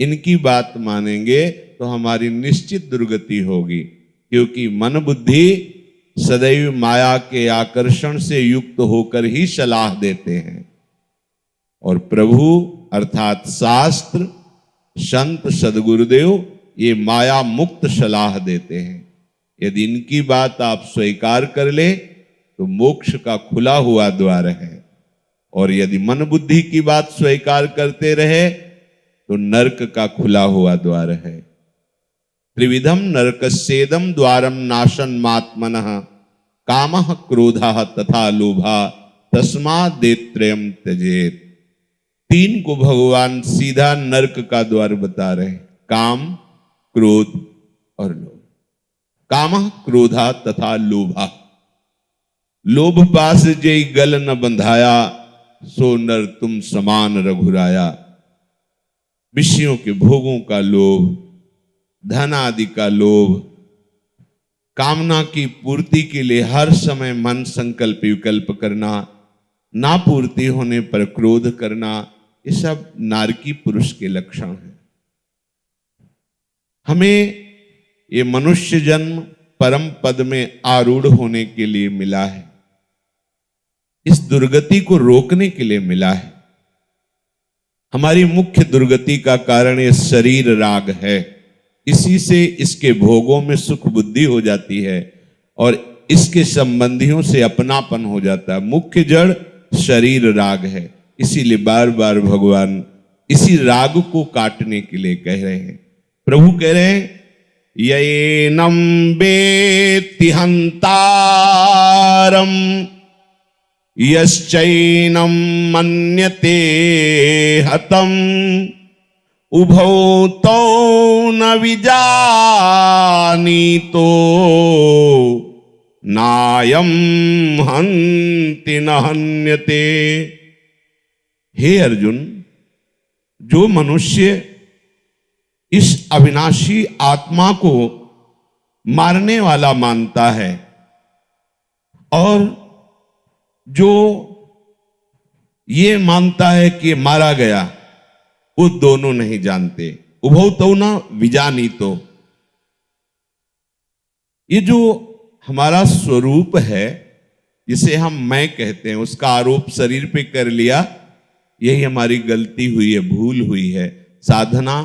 इनकी बात मानेंगे तो हमारी निश्चित दुर्गति होगी, क्योंकि मन बुद्धि सदैव माया के आकर्षण से युक्त होकर ही सलाह देते हैं, और प्रभु अर्थात शास्त्र, संत, सदगुरुदेव ये माया मुक्त सलाह देते हैं। यदि इनकी बात आप स्वीकार कर ले तो मोक्ष का खुला हुआ द्वार है, और यदि मन बुद्धि की बात स्वीकार करते रहे तो नरक का खुला हुआ द्वार है। त्रिविधम नरकस्येदम द्वारम नाशनमात्मनः कामः क्रोधः तथा लोभः तस्मादेत्रयम् त्यजेत। तीन को भगवान सीधा नरक का द्वार बता रहे हैं, काम, क्रोध और लोभ। कामः क्रोधः तथा लोभः। लोभ पास जय गल न बंधाया, सो नर तुम समान रघुराया। विषयों के भोगों का लोभ, धन आदि का लोभ, कामना की पूर्ति के लिए हर समय मन संकल्प विकल्प करना, ना पूर्ति होने पर क्रोध करना, ये सब नारकी पुरुष के लक्षण हैं। हमें ये मनुष्य जन्म परम पद में आरूढ़ होने के लिए मिला है, इस दुर्गति को रोकने के लिए मिला है। हमारी मुख्य दुर्गति का कारण ये शरीर राग है, इसी से इसके भोगों में सुख बुद्धि हो जाती है और इसके संबंधियों से अपनापन हो जाता है। मुख्य जड़ शरीर राग है, इसीलिए बार बार भगवान इसी राग को काटने के लिए कह रहे हैं। प्रभु कह रहे हैं, येनम वेत्ति हन्तारम यश्चैनम मन्यते हतम उभौ तौ न विजानीतो नायम हन्ति न हन्यते। हे अर्जुन, जो मनुष्य इस अविनाशी आत्मा को मारने वाला मानता है और जो ये मानता है कि मारा गया, वो दोनों नहीं जानते। उभौ तो न विजानीतो। ये जो हमारा स्वरूप है, जिसे हम मैं कहते हैं, उसका आरोप शरीर पे कर लिया, यही हमारी गलती हुई है, भूल हुई है। साधना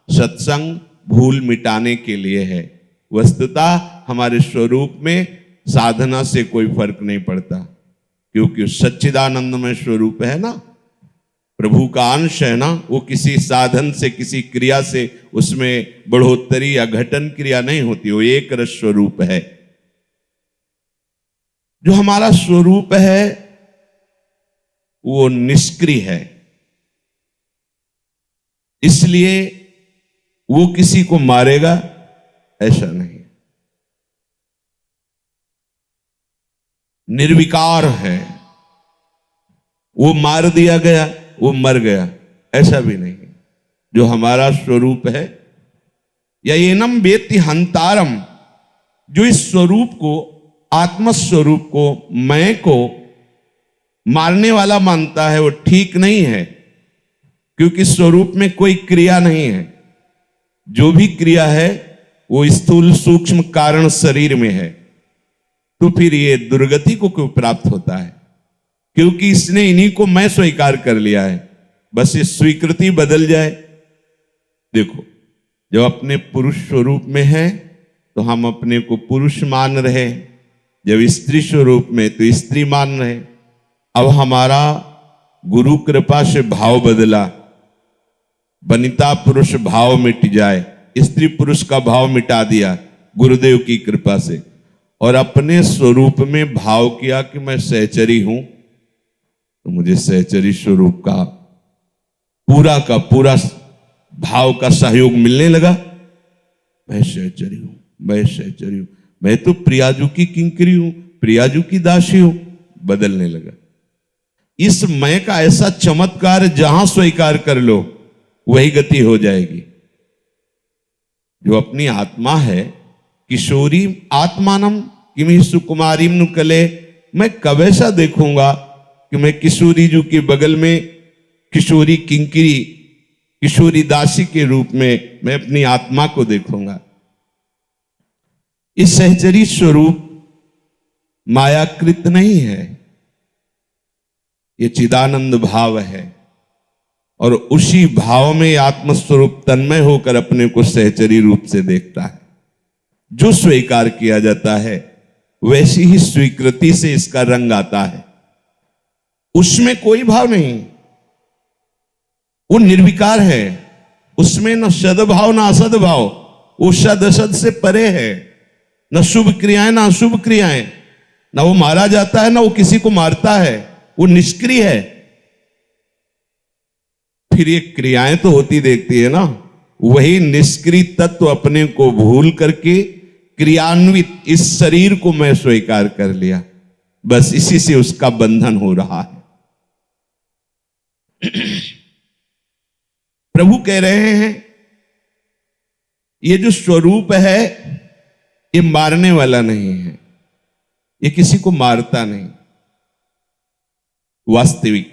सत्संग भूल मिटाने के लिए है। वस्तुतः हमारे स्वरूप में साधना से कोई फर्क नहीं पड़ता, क्योंकि सच्चिदानंदमय स्वरूप है ना, प्रभु का अंश है ना। वो किसी साधन से, किसी क्रिया से उसमें बढ़ोतरी या घटन क्रिया नहीं होती, वो एक रस स्वरूप है। जो हमारा स्वरूप है वो निष्क्रिय है, इसलिए वो किसी को मारेगा ऐसा नहीं। निर्विकार है, वो मार दिया गया, वो मर गया, ऐसा भी नहीं। जो हमारा स्वरूप है, या एनम वेत्ति हंतारम, जो इस स्वरूप को, आत्मस्वरूप को, मैं को मारने वाला मानता है, वो ठीक नहीं है, क्योंकि स्वरूप में कोई क्रिया नहीं है। जो भी क्रिया है वो स्थूल सूक्ष्म कारण शरीर में है। तो फिर ये दुर्गति को क्यों प्राप्त होता है? क्योंकि इसने इन्हीं को मैं स्वीकार कर लिया है। बस ये स्वीकृति बदल जाए। देखो, जब अपने पुरुष स्वरूप में है तो हम अपने को पुरुष मान रहे, जब स्त्री स्वरूप में तो स्त्री मान रहे। अब हमारा गुरु कृपा से भाव बदला, वनिता पुरुष भाव मिट जाए, स्त्री पुरुष का भाव मिटा दिया गुरुदेव की कृपा से, और अपने स्वरूप में भाव किया कि मैं सहचरी हूं, तो मुझे सहचरी स्वरूप का पूरा भाव का सहयोग मिलने लगा। मैं सहचरी हूं, मैं सहचरी हूं, मैं तो प्रियाजू की किंकरी हूं, प्रियाजू की दासी हूं, बदलने लगा। इस मैं का ऐसा चमत्कार जहां स्वीकार कर लो वही गति हो जाएगी। जो अपनी आत्मा है, किशोरी आत्मानम किमि सुकुमारीम नु कले, मैं कब ऐसा देखूंगा कि मैं किशोरी जी के बगल में किशोरी किंकरी किशोरी दासी के रूप में मैं अपनी आत्मा को देखूंगा। इस सहचरी स्वरूप मायाकृत नहीं है, ये चिदानंद भाव है और उसी भाव में आत्मस्वरूप तन्मय होकर अपने को सहचरी रूप से देखता है। जो स्वीकार किया जाता है वैसी ही स्वीकृति से इसका रंग आता है, उसमें कोई भाव नहीं, वो निर्विकार है, उसमें न सद्भाव न असद्भाव, वो सद असद से परे है, न शुभ क्रियाएं न अशुभ क्रियाएं, न वो मारा जाता है न वो किसी को मारता है, वो निष्क्रिय है। फिर ये क्रियाएं तो होती देखती है ना, वही निष्क्रिय तत्व अपने को भूल करके क्रियान्वित इस शरीर को मैं स्वीकार कर लिया, बस इसी से उसका बंधन हो रहा है। प्रभु कह रहे हैं ये जो स्वरूप है ये मारने वाला नहीं है, ये किसी को मारता नहीं। वास्तविक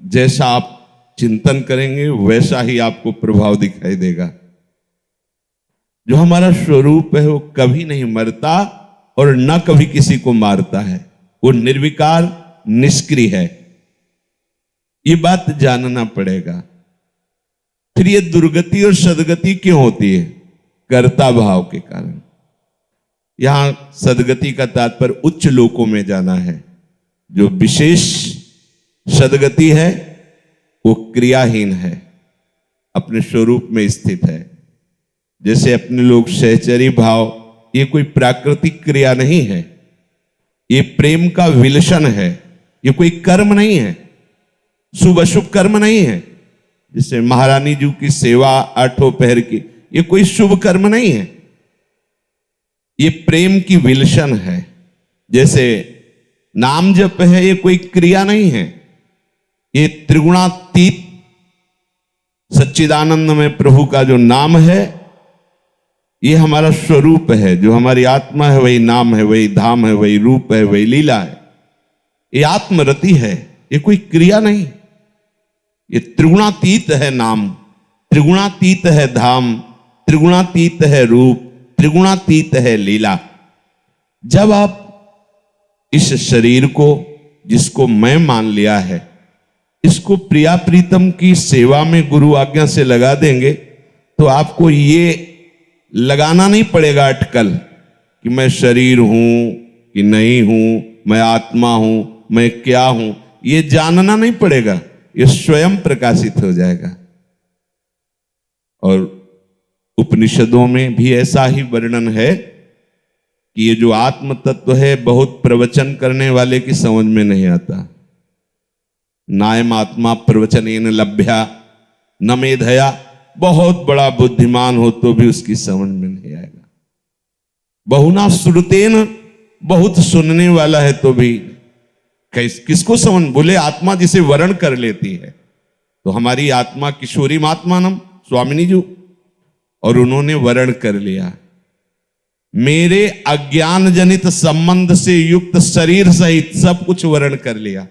जैसा आप चिंतन करेंगे वैसा ही आपको प्रभाव दिखाई देगा। जो हमारा स्वरूप है वो कभी नहीं मरता और न कभी किसी को मारता है, वो निर्विकार निष्क्रिय है, ये बात जानना पड़ेगा। फिर ये दुर्गति और सदगति क्यों होती है? कर्ता भाव के कारण। यहां सदगति का तात्पर्य उच्च लोकों में जाना है, जो विशेष सदगति है वो क्रियाहीन है, अपने स्वरूप में स्थित है। जैसे अपने लोग सहचरी भाव, ये कोई प्राकृतिक क्रिया नहीं है, ये प्रेम का विलसन है, ये कोई कर्म नहीं है, शुभ अशुभ कर्म नहीं है। जैसे महारानी जी की सेवा आठों पहर की, ये कोई शुभ कर्म नहीं है, ये प्रेम की विलसन है। जैसे नाम जप है, ये कोई क्रिया नहीं है, ये त्रिगुणातीत सच्चिदानंद में प्रभु का जो नाम है ये हमारा स्वरूप है। जो हमारी आत्मा है वही नाम है, वही धाम है, वही रूप है, वही लीला है, ये आत्मरति है, ये कोई क्रिया नहीं। ये त्रिगुणातीत है नाम, त्रिगुणातीत है धाम, त्रिगुणातीत है रूप, त्रिगुणातीत है लीला। जब आप इस शरीर को, जिसको मैं मान लिया है, इसको प्रिया प्रीतम की सेवा में गुरु आज्ञा से लगा देंगे तो आपको ये लगाना नहीं पड़ेगा अटकल कि मैं शरीर हूं कि नहीं हूं, मैं आत्मा हूं, मैं क्या हूं, ये जानना नहीं पड़ेगा, ये स्वयं प्रकाशित हो जाएगा। और उपनिषदों में भी ऐसा ही वर्णन है कि ये जो आत्म तत्व है बहुत प्रवचन करने वाले की समझ में नहीं आता। नायम आत्मा प्रवचनेन लभ्या न मेधया, बहुत बड़ा बुद्धिमान हो तो भी उसकी समझ में नहीं आएगा। बहुना श्रुतेन, बहुत सुनने वाला है तो भी किसको समझ, बोले आत्मा जिसे वर्ण कर लेती है। तो हमारी आत्मा किशोरी महात्मानम स्वामिनी जी, और उन्होंने वर्ण कर लिया, मेरे अज्ञान जनित संबंध से युक्त शरीर सहित सब कुछ वर्ण कर लिया।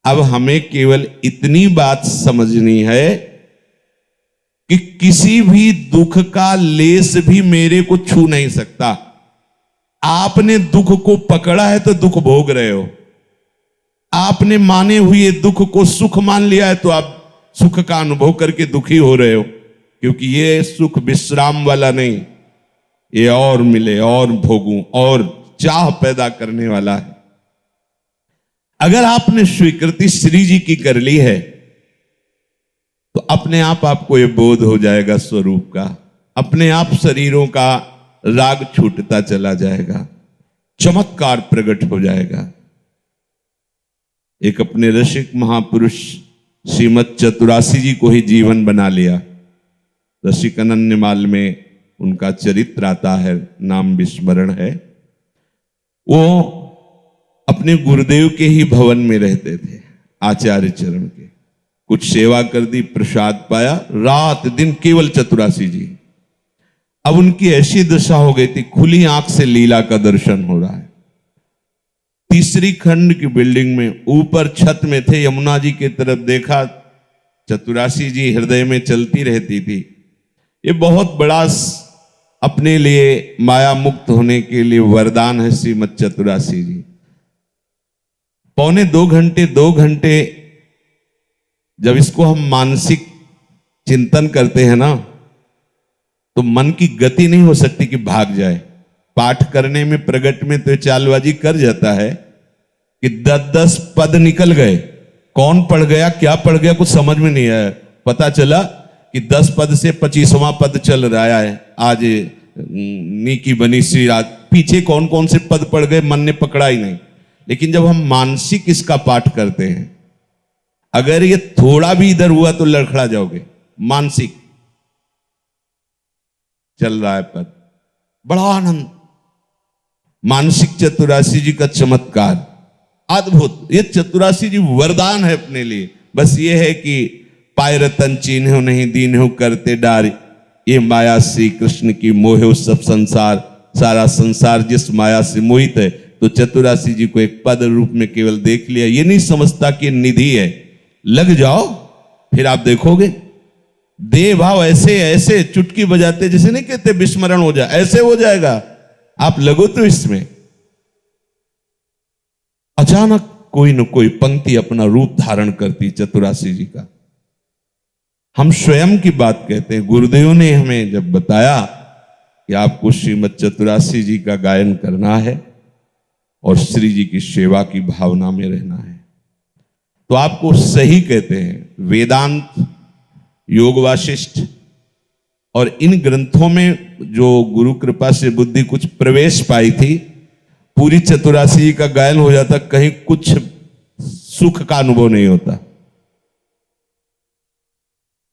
अब हमें केवल इतनी बात समझनी है कि किसी भी दुख का लेस भी मेरे को छू नहीं सकता। आपने दुख को पकड़ा है तो दुख भोग रहे हो, आपने माने हुए दुख को सुख मान लिया है तो आप सुख का अनुभव करके दुखी हो रहे हो, क्योंकि ये सुख विश्राम वाला नहीं, ये और मिले और भोगूं और चाह पैदा करने वाला है। अगर आपने स्वीकृति श्री जी की कर ली है तो अपने आप आपको ये बोध हो जाएगा स्वरूप का, अपने आप शरीरों का राग छूटता चला जाएगा, चमत्कार प्रकट हो जाएगा। एक अपने रसिक महापुरुष श्रीमद चतुरासी जी को ही जीवन बना लिया। रसिक अनन्यमाल में उनका चरित्र आता है, नाम विस्मरण है। वो अपने गुरुदेव के ही भवन में रहते थे, आचार्य चरण के। कुछ सेवा कर दी, प्रसाद पाया, रात दिन केवल चतुरासी जी। अब उनकी ऐसी दशा हो गई थी, खुली आंख से लीला का दर्शन हो रहा है। तीसरी खंड की बिल्डिंग में ऊपर छत में थे, यमुना जी की तरफ देखा, चतुरासी जी हृदय में चलती रहती थी। ये बहुत बड़ा अपने लिए माया मुक्त होने के लिए वरदान है श्रीमद चतुरासी जी। पौने 2 घंटे जब इसको हम मानसिक चिंतन करते हैं ना, तो मन की गति नहीं हो सकती कि भाग जाए। पाठ करने में, प्रगट में तो चालबाजी कर जाता है कि 10-10 पद निकल गए, कौन पढ़ गया क्या पढ़ गया कुछ समझ में नहीं आया। पता चला कि 10 पद से 25वां पद चल रहा है। आज नीकी बनी सी रात, पीछे कौन कौन से पद पढ़ गए मन ने पकड़ा ही नहीं। लेकिन जब हम मानसिक इसका पाठ करते हैं, अगर ये थोड़ा भी इधर हुआ तो लड़खड़ा जाओगे। मानसिक चल रहा है पद, बड़ा आनंद। मानसिक चतुरासी जी का चमत्कार अद्भुत। ये चतुरासी जी वरदान है अपने लिए। बस ये है कि पाय रतन चीन्हो नहीं दीन्हो करते डारी, ये माया श्री कृष्ण की मोहे सब संसार। सारा संसार जिस माया से मोहित है, तो चतुरासी जी को एक पद रूप में केवल देख लिया। ये नहीं समझता कि निधि है। लग जाओ फिर आप देखोगे देह भाव ऐसे ऐसे चुटकी बजाते, जैसे नहीं कहते विस्मरण हो जाए, ऐसे हो जाएगा। आप लगो तो इसमें अचानक कोई न कोई पंक्ति अपना रूप धारण करती चतुरासी जी का। हम स्वयं की बात कहते हैं। गुरुदेव ने हमें जब बताया कि आपको श्रीमद चतुरासी जी का गायन करना है और श्री जी की सेवा की भावना में रहना है, तो आपको सही कहते हैं। वेदांत, योग वाशिष्ठ और इन ग्रंथों में जो गुरु कृपा से बुद्धि कुछ प्रवेश पाई थी, पूरी चतुरासी जी का गायन हो जाता, कहीं कुछ सुख का अनुभव नहीं होता।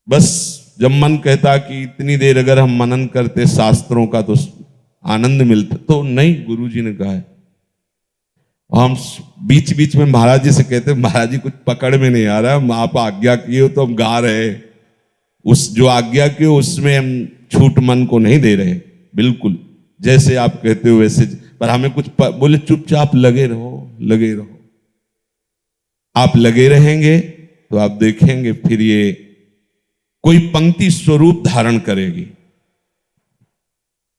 बस जब मन कहता कि इतनी देर अगर हम मनन करते शास्त्रों का तो आनंद मिलता, तो नहीं, गुरु जी ने कहा है। हम बीच बीच में महाराज जी से कहते हैं, महाराज जी कुछ पकड़ में नहीं आ रहा, आप आज्ञा किए हो तो हम गा रहे हैं। उस जो आज्ञा की हो उसमें हम छूट मन को नहीं दे रहे, बिल्कुल जैसे आप कहते हो वैसे। पर हमें कुछ बोले चुपचाप लगे रहो, लगे रहो। आप लगे रहेंगे तो आप देखेंगे फिर ये कोई पंक्ति स्वरूप धारण करेगी।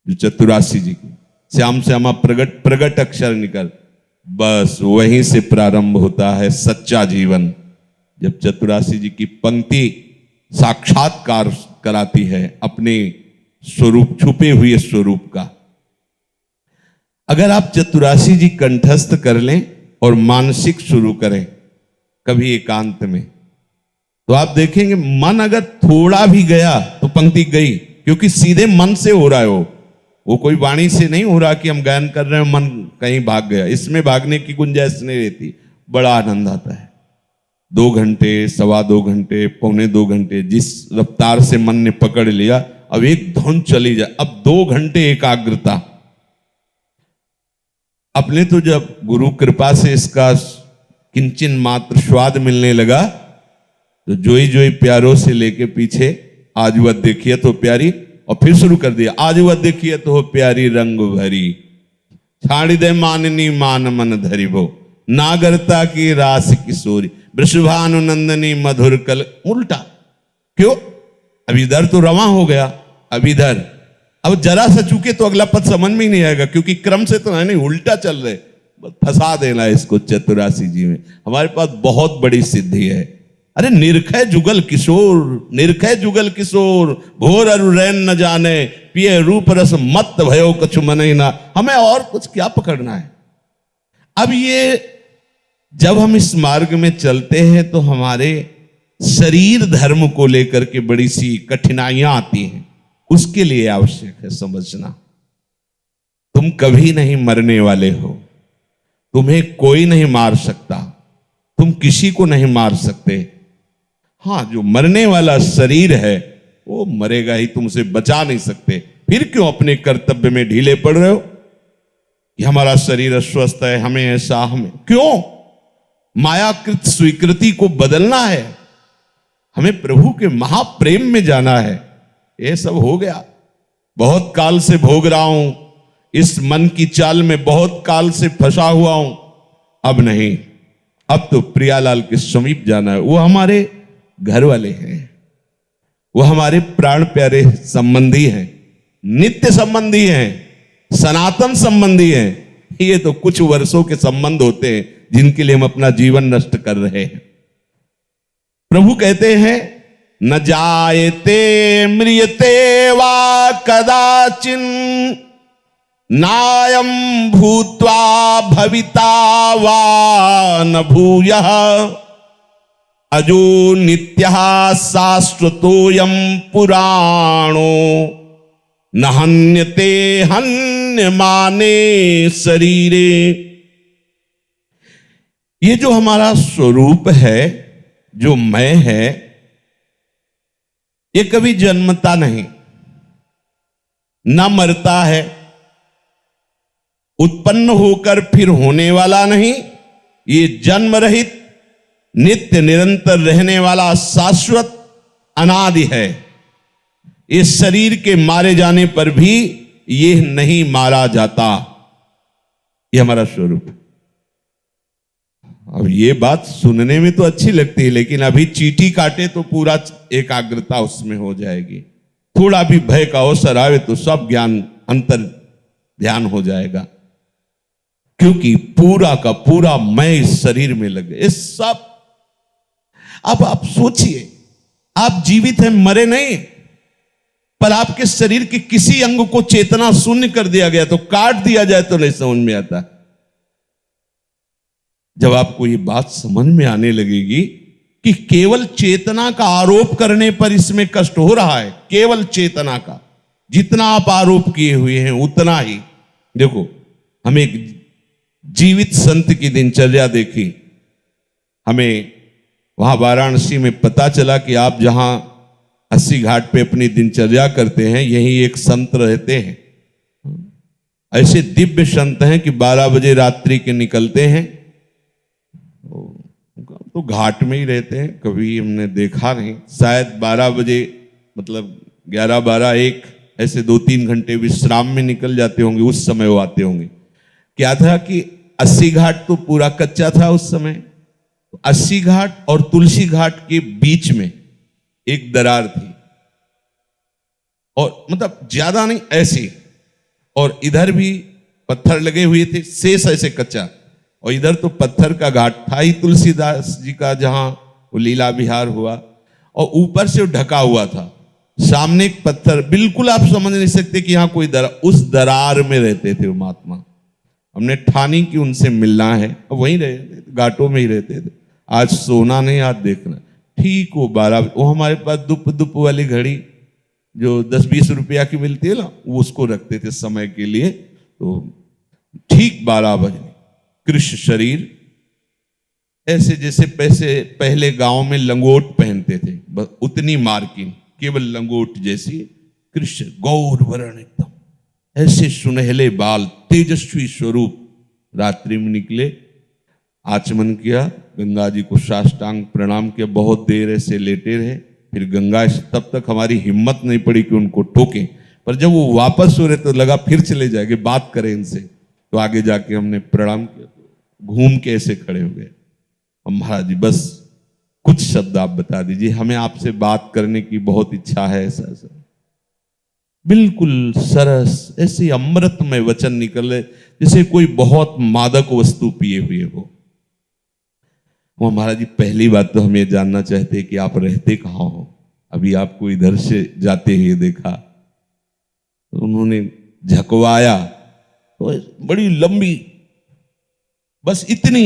जो चतुरासी जी की श्याम श्यामा प्रगट प्रगट अक्षर निकल, बस वहीं से प्रारंभ होता है सच्चा जीवन। जब चतुरासी जी की पंक्ति साक्षात्कार कराती है अपने स्वरूप, छुपे हुए स्वरूप का। अगर आप चतुरासी जी कंठस्थ कर लें और मानसिक शुरू करें कभी एकांत में, तो आप देखेंगे मन अगर थोड़ा भी गया तो पंक्ति गई, क्योंकि सीधे मन से हो रहा है। वो कोई वाणी से नहीं हो रहा कि हम गायन कर रहे हैं मन कहीं भाग गया। इसमें भागने की गुंजाइश नहीं रहती। बड़ा आनंद आता है। 2 घंटे, 2.25 घंटे, पौने 2 घंटे, जिस रफ्तार से मन ने पकड़ लिया, अब एक धुन चली जाए, अब 2 घंटे एकाग्रता। अपने तो जब गुरु कृपा से इसका किंचन मात्र स्वाद मिलने लगा, तो जोई जोई प्यारों से लेके पीछे आज वह देखिए तो प्यारी, और फिर शुरू कर दिया आज वह देखिए तो हो प्यारी रंग भरी, छाड़ी दे माननी मान मन धरी भो, नागरता की रास किशोरी, वृषभानुनंदनी मधुर कल। उल्टा क्यों? अब इधर तो रवां हो गया, अब इधर, अब जरा सा चूके तो अगला पद समझ में ही नहीं आएगा, क्योंकि क्रम से तो है नहीं, उल्टा चल रहे। फंसा देना इसको चतुरासी जी में। हमारे पास बहुत बड़ी सिद्धि है। अरे निरखै जुगल किशोर, निरखै जुगल किशोर, भोर अरु रैन न जाने, पिए रूप रस मत भयो कछु मनहि ना। हमें और कुछ क्या पकड़ना है? अब ये जब हम इस मार्ग में चलते हैं तो हमारे शरीर धर्म को लेकर के बड़ी सी कठिनाइयां आती हैं। उसके लिए आवश्यक है समझना, तुम कभी नहीं मरने वाले हो, तुम्हें कोई नहीं मार सकता, तुम किसी को नहीं मार सकते। हाँ, जो मरने वाला शरीर है वो मरेगा ही, तुम उसे बचा नहीं सकते। फिर क्यों अपने कर्तव्य में ढीले पड़ रहे हो कि हमारा शरीर अस्वस्थ है, हमें ऐसा, हमें क्यों? मायाकृत स्वीकृति को बदलना है, हमें प्रभु के महाप्रेम में जाना है। ये सब हो गया, बहुत काल से भोग रहा हूं इस मन की चाल में, बहुत काल से फंसा हुआ हूं। अब नहीं, अब तो प्रियालाल के समीप जाना है। वो हमारे घर वाले हैं, वो हमारे प्राण प्यारे संबंधी हैं, नित्य संबंधी हैं, सनातन संबंधी हैं। ये तो कुछ वर्षों के संबंध होते हैं जिनके लिए हम अपना जीवन नष्ट कर रहे हैं। प्रभु कहते हैं न जायते म्रियते वा कदाचिन नायम भूत्वा भविता वा न भूयः अजो नित्यः शाश्वतोऽयं पुराणो न हन्यते हन्यमाने शरीरे। ये जो हमारा स्वरूप है, जो मैं है, ये कभी जन्मता नहीं, न मरता है, उत्पन्न होकर फिर होने वाला नहीं। ये जन्म रहित नित्य निरंतर रहने वाला शाश्वत अनादि है। इस शरीर के मारे जाने पर भी यह नहीं मारा जाता। यह हमारा स्वरूप। अब ये बात सुनने में तो अच्छी लगती है, लेकिन अभी चींटी काटे तो पूरा एकाग्रता उसमें हो जाएगी। थोड़ा भी भय का अवसर आवे तो सब ज्ञान अंतर ध्यान हो जाएगा, क्योंकि पूरा का पूरा मैं इस शरीर में लग गया। इस सब, अब आप सोचिए, आप जीवित हैं, मरे नहीं, पर आपके शरीर के किसी अंग को चेतना शून्य कर दिया गया तो काट दिया जाए तो नहीं समझ में आता। जब आपको ये बात समझ में आने लगेगी कि केवल चेतना का आरोप करने पर इसमें कष्ट हो रहा है, केवल चेतना का, जितना आप आरोप किए हुए हैं उतना ही। देखो, हम एक जीवित संत की दिनचर्या देखी, हमें वहां वाराणसी में पता चला कि आप जहां 80 घाट पे अपनी दिनचर्या करते हैं, यही एक संत रहते हैं। ऐसे दिव्य संत हैं कि 12 बजे रात्रि के निकलते हैं, तो घाट में ही रहते हैं। कभी हमने देखा नहीं, शायद 12 बजे मतलब 11, 12, 1 ऐसे 2-3 घंटे विश्राम में निकल जाते होंगे। उस समय वो आते होंगे। क्या था कि 80 घाट तो पूरा कच्चा था उस समय। 80 घाट और तुलसी घाट के बीच में एक दरार थी, और मतलब ज्यादा नहीं, ऐसी, और इधर भी पत्थर लगे हुए थे, शेष ऐसे कच्चा, और इधर तो पत्थर का घाट था ही तुलसीदास जी का, जहां वो लीला विहार हुआ, और ऊपर से वो ढका हुआ था। सामने एक पत्थर, बिल्कुल आप समझ नहीं सकते कि यहां कोई दरार, उस दरार में रहते थे वो महात्मा। हमने ठानी कि उनसे मिलना है, अब वहीं रहते थे, घाटों में ही रहते थे। आज सोना नहीं, आज देखना। ठीक वो 12, वो हमारे पास दुप दुप वाली घड़ी जो 10-20 रुपया की मिलती है ना, वो उसको रखते थे समय के लिए। तो ठीक 12 बजे कृष्ण शरीर, ऐसे जैसे पहले गांव में लंगोट पहनते थे, बस उतनी मार्किन, केवल लंगोट जैसी, कृष्ण गौर वर्ण एकदम, ऐसे सुनहले बाल, तेजस्वी स्वरूप। रात्रि में निकले, आचमन किया, गंगा जी को साष्टांग प्रणाम किया, बहुत देर ऐसे लेटे रहे। फिर गंगा, तब तक हमारी हिम्मत नहीं पड़ी कि उनको टोकें, पर जब वो वापस हो रहे तो लगा फिर चले जाएंगे, बात करें इनसे। तो आगे जाके हमने प्रणाम किया, तो घूम के ऐसे खड़े हो गए। महाराज जी, बस कुछ शब्द आप बता दीजिए, हमें आपसे बात करने की बहुत इच्छा है। ऐसा ऐसा बिल्कुल सरस, ऐसे अमृतमय वचन निकले जैसे कोई बहुत मादक वस्तु पिए हुए हो। वो महाराज जी, पहली बात तो हम ये जानना चाहते हैं कि आप रहते कहाँ हो। अभी आपको इधर से जाते हुए देखा, तो उन्होंने झकवाया, तो बड़ी लंबी, बस इतनी,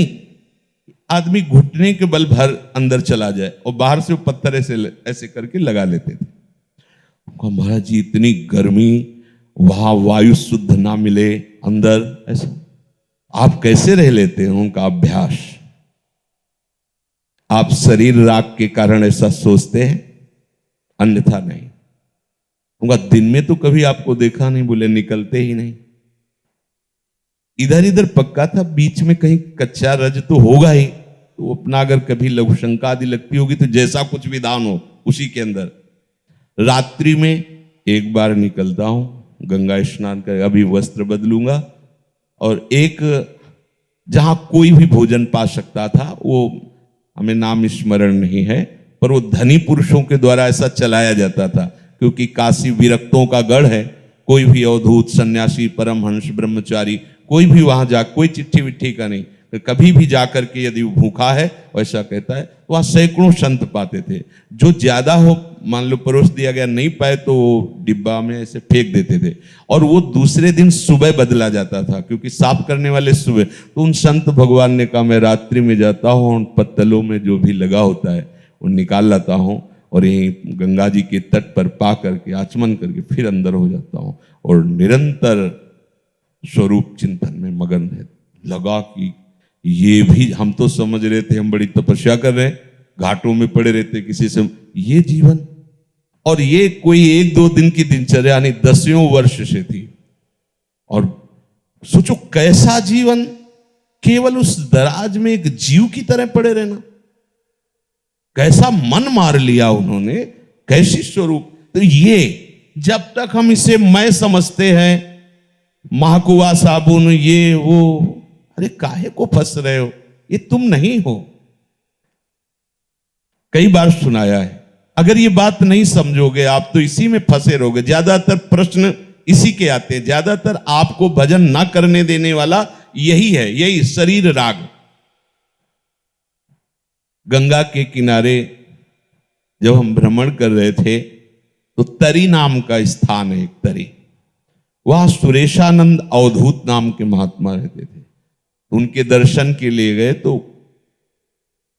आदमी घुटने के बल भर अंदर चला जाए, और बाहर से वो पत्थर ऐसे करके लगा लेते थे। महाराज जी, इतनी गर्मी, वहां वायु शुद्ध ना मिले अंदर, ऐसा आप कैसे रह लेते हैं? उनका अभ्यास, आप शरीर राग के कारण ऐसा सोचते हैं, अन्यथा नहीं। उनका दिन में तो कभी आपको देखा नहीं, बोले निकलते ही नहीं। इधर इधर पक्का था, बीच में कहीं कच्चा रज तो होगा ही, तो अपना अगर कभी लघु शंका आदि लगती होगी तो जैसा कुछ विधान हो उसी के अंदर। रात्रि में एक बार निकलता हूं, गंगा स्नान कर, अभी वस्त्र बदलूंगा, और एक जहां कोई भी भोजन पा सकता था, वो हमें नाम स्मरण नहीं है, पर वो धनी पुरुषों के द्वारा ऐसा चलाया जाता था, क्योंकि काशी विरक्तों का गढ़ है। कोई भी अवधूत, सन्यासी, परमहंस, ब्रह्मचारी, कोई भी वहां जा, कोई चिट्ठी विट्ठी का नहीं, कभी भी जाकर के यदि वो भूखा है, वैसा कहता है, वहां सैकड़ों संत पाते थे। जो ज्यादा हो, मान लो परोस दिया गया, नहीं पाए तो डिब्बा में ऐसे फेंक देते थे, और वो दूसरे दिन सुबह बदला जाता था, क्योंकि साफ करने वाले सुबह। तो उन संत भगवान ने कहा, मैं रात्रि में जाता हूँ, उन पत्तलों में जो भी लगा होता है वो निकाल लाता हूँ, और यहीं गंगा जी के तट पर पा करके आचमन करके फिर अंदर हो जाता हूँ, और निरंतर स्वरूप चिंतन में मगन है। लगा कि ये भी, हम तो समझ रहे थे हम बड़ी तपस्या कर रहे हैं, घाटों में पड़े रहते किसी से, ये जीवन, और ये कोई 1-2 दिन की दिनचर्या नहीं, 10 वर्ष से थी। और सोचो कैसा जीवन, केवल उस दराज में एक जीव की तरह पड़े रहना, कैसा मन मार लिया उन्होंने, कैसी स्वरूप। तो ये जब तक हम इसे मैं समझते हैं, महकुआ साबुन, ये वो, अरे काहे को फंस रहे हो, ये तुम नहीं हो। कई बार सुनाया है, अगर ये बात नहीं समझोगे आप तो इसी में फंसे रहोगे। ज्यादातर प्रश्न इसी के आते हैं, ज्यादातर आपको भजन ना करने देने वाला यही है, यही शरीर राग। गंगा के किनारे जब हम भ्रमण कर रहे थे तो तरी नाम का स्थान है, एक तरी, वहां सुरेशानंद अवधूत नाम के महात्मा रहते थे। उनके दर्शन के लिए गए तो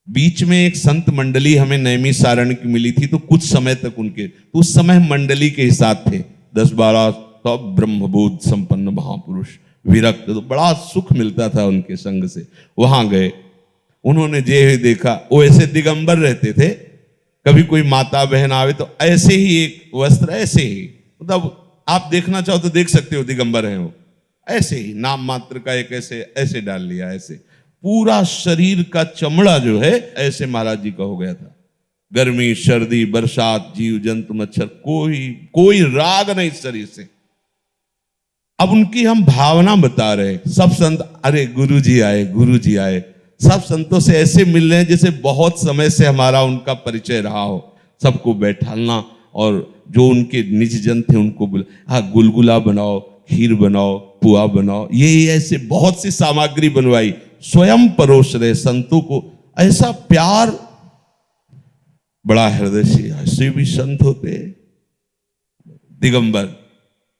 बीच में एक संत मंडली हमें नैमी सारण की मिली थी, तो कुछ समय तक उनके, तो उस समय मंडली के हिसाब थे 10-12 सब ब्रह्मबोध संपन्न महापुरुष विरक्त, तो बड़ा सुख मिलता था उनके संग से। वहां गए, उन्होंने जे देखा, वो ऐसे दिगंबर रहते थे, कभी कोई माता बहन आवे तो ऐसे ही एक वस्त्र, ऐसे ही, मतलब आप देखना चाहो तो देख सकते हो दिगंबर हैं वो, ऐसे ही नाम मात्र का एक ऐसे डाल लिया, ऐसे पूरा शरीर का चमड़ा जो है ऐसे महाराज जी का हो गया था। गर्मी, सर्दी, बरसात, जीव जंतु, मच्छर, कोई राग नहीं शरीर से। अब उनकी हम भावना बता रहे, सब संत, अरे गुरु जी आए, गुरु जी आए, सब संतों से ऐसे मिल रहे हैं जैसे बहुत समय से हमारा उनका परिचय रहा हो। सबको बैठालना, और जो उनके निज जन थे उनको बोला, हाँ गुलगुला बनाओ, खीर बनाओ, पुआ बनाओ, ये ऐसे बहुत सी सामग्री बनवाई, स्वयं परोस रहे संतों को। ऐसा प्यार, बड़ा हृदय से। ऐसे भी संत होते दिगंबर,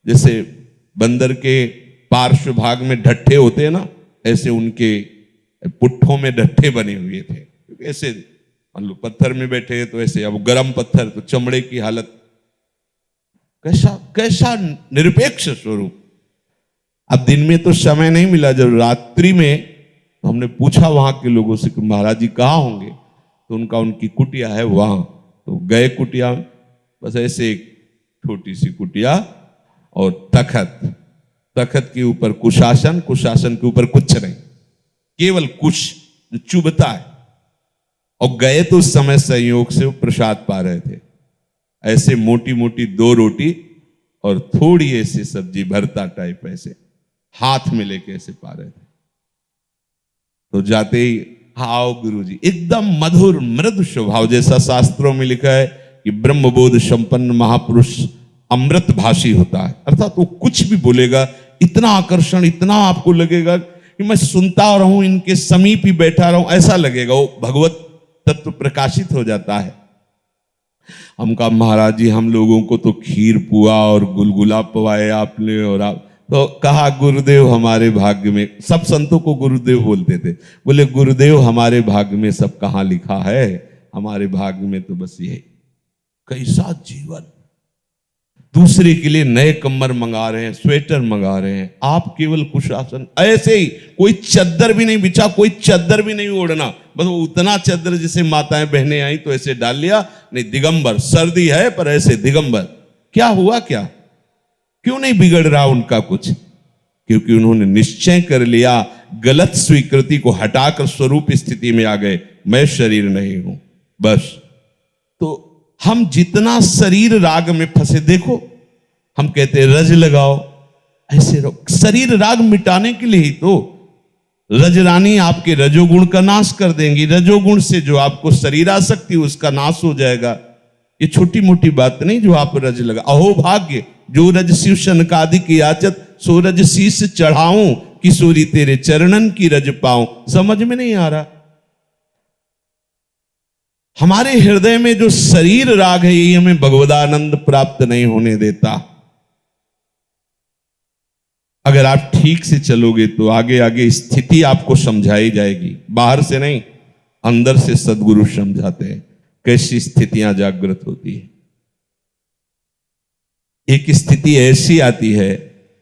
जैसे बंदर के पार्श्व भाग में ढट्ठे होते हैं ना, ऐसे उनके पुट्ठों में ढट्ठे बने हुए थे। ऐसे मान लो पत्थर में बैठे तो ऐसे, अब गर्म पत्थर तो चमड़े की हालत, कैसा निरपेक्ष स्वरूप। अब दिन में तो समय नहीं मिला, जब रात्रि में तो हमने पूछा वहां के लोगों से कि महाराज जी कहाँ होंगे, तो उनकी कुटिया है वहां। तो गए कुटिया, बस ऐसे एक छोटी सी कुटिया और तखत के ऊपर कुशासन, कुशासन के ऊपर कुछ नहीं, केवल कुश जो चुभता है। और गए तो उस समय संयोग से वो प्रसाद पा रहे थे, ऐसे मोटी मोटी 2 रोटी और थोड़ी ऐसी सब्जी, भरता टाइप, ऐसे हाथ में लेके ऐसे पा रहे थे। तो जाते ही, हाओ गुरुजी, एकदम मधुर मृदु स्वभाव, जैसा शास्त्रों में लिखा है कि ब्रह्मबोध संपन्न महापुरुष अमृत भाषी होता है, अर्थात वो कुछ भी बोलेगा, इतना आकर्षण, इतना आपको लगेगा कि मैं सुनता रहूं, इनके समीप ही बैठा रहूं, ऐसा लगेगा। वो भगवत तत्व प्रकाशित हो जाता है। हम कहा महाराज जी, हम लोगों को तो खीर पुआ और गुलगुला पवाए आपने, और आप तो कहा गुरुदेव हमारे भाग्य में, सब संतों को गुरुदेव बोलते थे, बोले गुरुदेव हमारे भाग्य में सब कहाँ लिखा है, हमारे भाग्य में तो बस यही। कैसा जीवन, दूसरे के लिए नए कम्बल मंगा रहे हैं, स्वेटर मंगा रहे हैं, आप केवल कुशासन, ऐसे ही कोई चद्दर भी नहीं बिछा, कोई चद्दर भी नहीं ओढ़ना, बस वो उतना चद्दर जिसे माताएं बहनें आई तो ऐसे डाल लिया। नहीं, दिगंबर, सर्दी है पर ऐसे दिगंबर। क्या हुआ, क्या क्यों नहीं बिगड़ रहा उनका कुछ? क्योंकि उन्होंने निश्चय कर लिया, गलत स्वीकृति को हटाकर स्वरूप स्थिति में आ गए, मैं शरीर नहीं हूं बस। तो हम जितना शरीर राग में फंसे, देखो हम कहते हैं रज लगाओ, ऐसे रहो, शरीर राग मिटाने के लिए ही तो रजरानी आपके रजोगुण का नाश कर देंगी, रजोगुण से जो आपको शरीर आसक्ति उसका नाश हो जाएगा। ये छोटी मोटी बात नहीं जो आप रज लगा। अहो भाग्य जो रज शिव शनकादि की याचत, सो रज शीस चढ़ाऊं, किशोरी तेरे चरणन की रज पाऊं। समझ में नहीं आ रहा। हमारे हृदय में जो शरीर राग है ये हमें भगवदानंद प्राप्त नहीं होने देता। अगर आप ठीक से चलोगे तो आगे आगे स्थिति आपको समझाई जाएगी, बाहर से नहीं अंदर से सद्गुरु समझाते हैं कैसी स्थितियां जागृत होती है। एक स्थिति ऐसी आती है